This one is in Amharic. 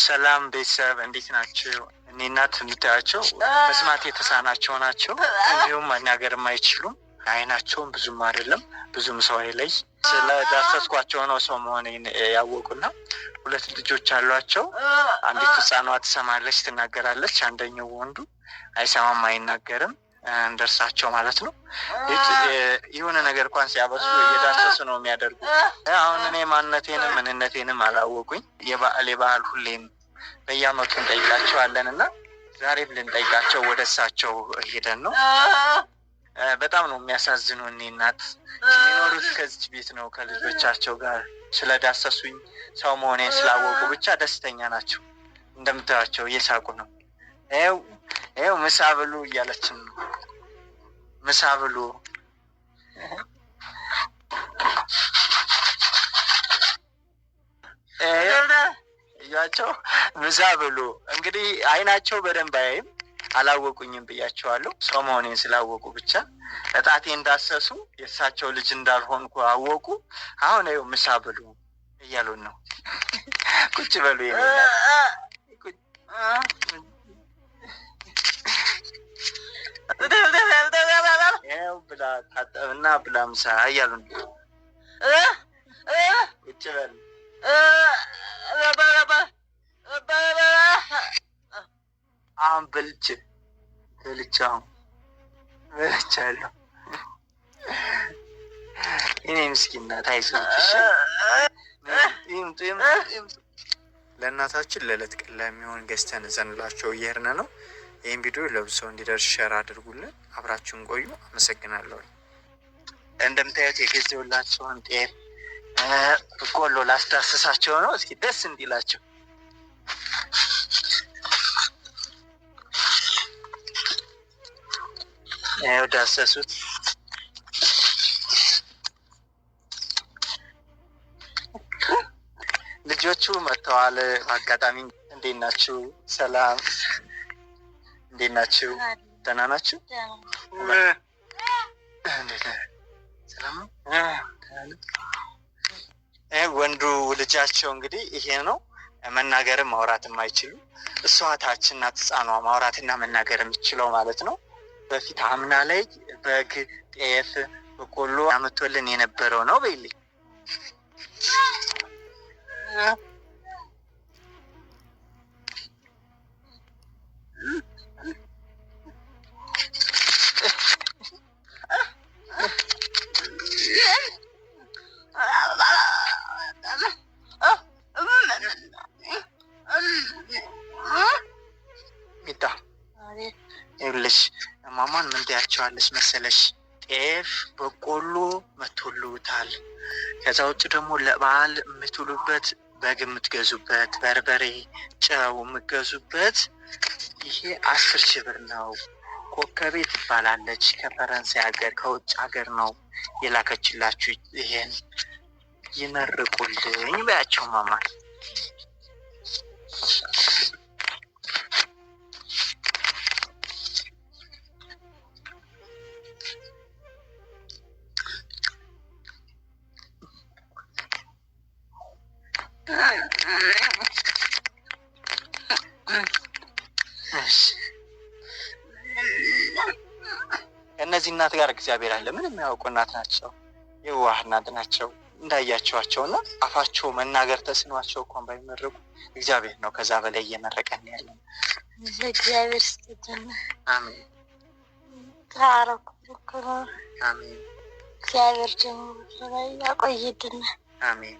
ሰላም ቤተሰብ እንዴት ናቸው? እኔ እናት የምታያቸው መስማት የተሳናቸው ናቸው። እንዲሁም መናገርም አይችሉም። አይናቸውም ብዙም አይደለም፣ ብዙም ሰው አይለይ። ስለ ዳሰስኳቸው ነው ሰው መሆኔን ያወቁና 2 ልጆች አሏቸው። አንዲት ህፃኗ ትሰማለች፣ ትናገራለች። አንደኛው ወንዱ አይሰማም፣ አይናገርም። እንደርሳቸው ማለት ነው። የሆነ ነገር እንኳን ሲያበስሉ እየዳሰሱ ነው የሚያደርጉት። አሁን እኔ ማንነቴንም ምንነቴንም አላወቁኝ። የበዓል ሁሌም በየአመቱ እንጠይቃቸዋለን እና ዛሬም ልንጠይቃቸው ወደ እሳቸው ሄደን ነው። በጣም ነው የሚያሳዝኑ። እኔ እናት የሚኖሩት ከዚች ቤት ነው ከልጆቻቸው ጋር። ስለዳሰሱኝ ሰው መሆኔን ስላወቁ ብቻ ደስተኛ ናቸው። እንደምታያቸው እየሳቁ ነው። ይኸው ምሳ ብሉ እያለችን ነው። ምሳ ብሉ እያቸው ምሳ ብሉ። እንግዲህ አይናቸው በደንብ አያይም፣ አላወቁኝም ብያቸዋለሁ። ሰው መሆኔን ስላወቁ ብቻ እጣቴ እንዳሰሱ የእሳቸው ልጅ እንዳልሆንኩ አወቁ። አሁን ይኸው ምሳ ብሉ እያሉን ነው። ቁጭ በሉ ይኸው ብላ ታጠብና ብላ ምሳ እያሉን ነው። ቁጭ በሉ አሁን በልቻለሁ። እኔ ምስኪናት አይዞሽ። ለእናታችን ለዕለት ቀን ለሚሆን ገዝተን ዘንላቸው እየሄድን ነው። ይህን ቪዲዮ ለብዙ ሰው እንዲደርስ ሸር አድርጉልን። አብራችሁን ቆዩ። አመሰግናለሁ። እንደምታዩት የገዘውላቸውን ጤፍ በቆሎ ላስዳስሳቸው ነው። እስኪ ደስ እንዲላቸው ይኸው ዳሰሱት። ልጆቹ መጥተዋል። አጋጣሚ እንዴት ናችሁ? ሰላም እንዴት ናችሁ? ደህና ናችሁ? ሰላም ነው። ወንዱ ልጃቸው እንግዲህ ይሄ ነው። መናገርም ማውራትም አይችሉ። እሷ ታች እናት ህፃኗ ማውራትና መናገር የሚችለው ማለት ነው። በፊት አምና ላይ በግ፣ ጤፍ፣ በቆሎ አመቶልን የነበረው ነው በይልኝ። ይኸውልሽ ማማን ምን ትያቸዋለሽ መሰለሽ? ጤፍ በቆሎ መቶልዎታል። ከዛ ውጭ ደግሞ ለበዓል የምትውሉበት በግ የምትገዙበት፣ በርበሬ፣ ጨው የምትገዙበት ይሄ 10,000 ብር ነው። ኮከቤ ትባላለች። ከፈረንሳይ ሀገር ከውጭ ሀገር ነው የላከችላችሁ። ይሄን ይመርቁልኝ በያቸው ማማ። እነዚህ እናት ጋር እግዚአብሔር አለ። ምንም የሚያውቁ እናት ናቸው። የዋህ እናት ናቸው እንዳያቸዋቸው እና አፋቸው መናገር ተስኗቸው እንኳን ባይመረቁ እግዚአብሔር ነው ከዛ በላይ እየመረቀን ያለ። እግዚአብሔር ስትጀነ አሜን። ታረኩ አሜን። እግዚአብሔር ጀምሮ ላይ ያቆይልን አሜን።